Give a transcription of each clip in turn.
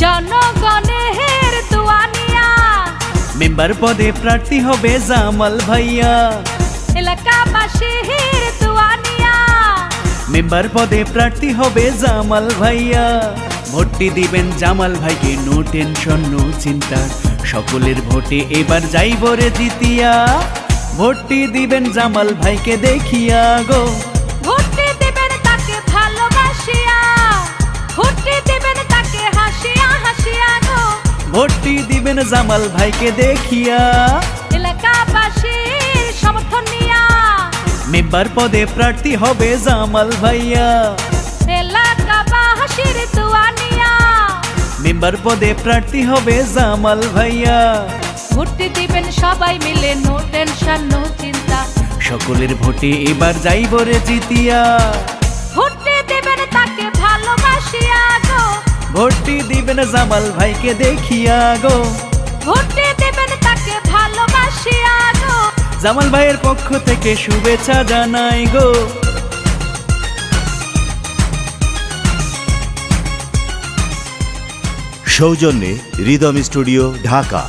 জনগণের দুয়ানিয়া মেম্বার পদে প্রার্থী হবে জামাল ভাইয়া। এলাকাবাসীর দুয়ানিয়া মেম্বার পদে প্রার্থী হবে জামাল ভাইয়া। ভোটটি দিবেন জামাল ভাইকে, নো টেনশন নো চিন্তা, সকলের ভোটে এবার যাইব রে জিতিয়া। ভোটটি দিবেন জামাল ভাইকে দেখিয়া গো, ভোটটি দিবেন তাকে ভালোবাসিয়া, ভোটটি দিবেন তাকে হাসিয়া হাসিয়া গো, ভোটটি দিবেন জামাল ভাইকে দেখিয়া। এলাকাবাসীর সমর্থন নিয়া মেম্বার পদে প্রার্থী হবে জামাল ভাইয়া। এলাকাবাসীর দুয়ানিয়া মেম্বার পদে প্রার্থী হবে জামাল ভাইয়া। ভোটটি দিবেন সবাই মিলে, নো টেনশন নো চিন্তা, সকলের ভোটে এবার যাইব রে জিতিয়া। ভোটটি দিবেন তাকে ভালোবাসিয়া গো, ভোটটি দিবেন জামাল ভাইকে দেখিয়া গো, ভোটটি দিবেন তাকে ভালোবাসিয়া গো। জামাল ভাইয়ের পক্ষ থেকে শুভেচ্ছা জানাই গো। সৌজন্যে রিদম স্টুডিও, ঢাকা।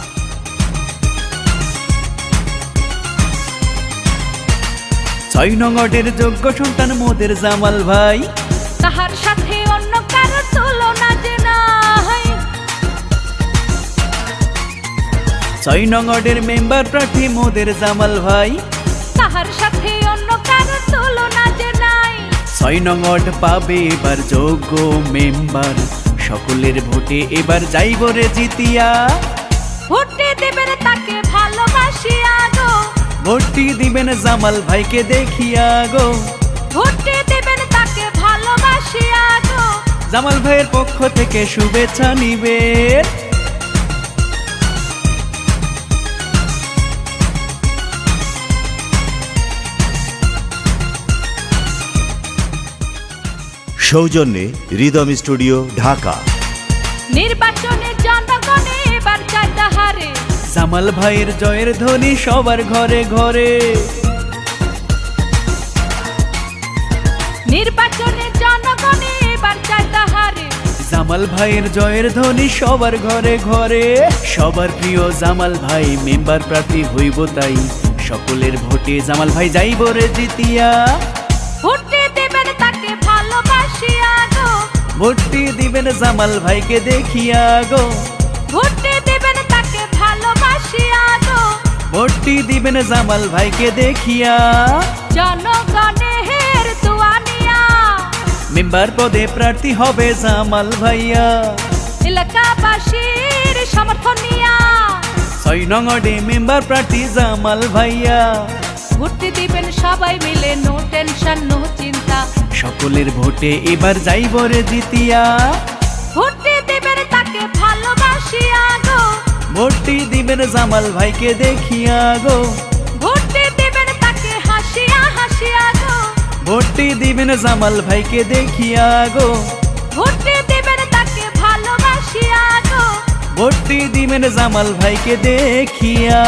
৬ নং ওয়ার্ডের যোগ্য সন্তান মোদের জামাল ভাই, তাহার সাথে অন্য কারো তুলনা যে নাই। ৬ নং ওয়ার্ডের মেম্বার প্রার্থী মোদের জামাল ভাই, তাহার সাথে অন্য কারো তুলনা যে নাই। ৬ নং ওয়ার্ড পাবে এবার যোগ্য মেম্বার, সকলের ভোটে এবার যাইব রে জিতিয়া। ভোটটি দিবেন তাকে ভালোবাসিয়া গো, ভোটটি দিবেন জামাল ভাইকে দেখিয়া গো, ভোটটি দিবেন তাকে ভালোবাসিয়া গো। জামাল ভাইয়ের পক্ষ থেকে শুভেচ্ছা নিবেন। সৌজন্যে রিদম স্টুডিও, ঢাকা। নির্বাচনে জনগণে এবার চায় তাহারে, জামাল ভাইয়ের জয়ের ধ্বনি সবার ঘরে ঘরে। নির্বাচনে জনগণে এবার চায় তাহারে, জামাল ভাইয়ের জয়ের ধ্বনি সবার ঘরে ঘরে। সবার প্রিয় জামাল ভাই মেম্বার প্রার্থী হইব তাই, সকলের ভোটে জামাল ভাই যাইব রে জিতিয়া। ভোটটি দিবেন তাকে ভালোবাসিয়া গো, ভোটটি দিবেন জামাল ভাইকে দেখিয়া গো, ভোটটি দিবেন তাকে ভালোবাসিয়া গো। ভোটটি দিবেন জামাল ভাইকে দেখিয়া। জনগণের দুয়ানিয়া মেম্বার পদে প্রার্থী হবে জামাল ভাইয়া। এলাকাবাসীর সমর্থন নিয়া ৬ নং ওয়ার্ডে মেম্বার প্রার্থী জামাল ভাইয়া। ভোটটি দিবেন সবাই মিলে, নো টেনশন নো চিন্তা, সকলের ভোটে এবার যাইব রে জিতিয়া। ভোটটি দিবেন তাকে ভালোবাসিয়া গো, ভোটটি দিবেন জামাল ভাইকে দেখিয়া গো, ভোটটি দিবেন তাকে হাসিয়া হাসিয়া গো, ভোটটি দিবেন জামাল ভাইকে দেখিয়া গো, ভোটটি দিবেন তাকে ভালোবাসিয়া গো। ভোটটি দিবেন জামাল ভাইকে দেখিয়া।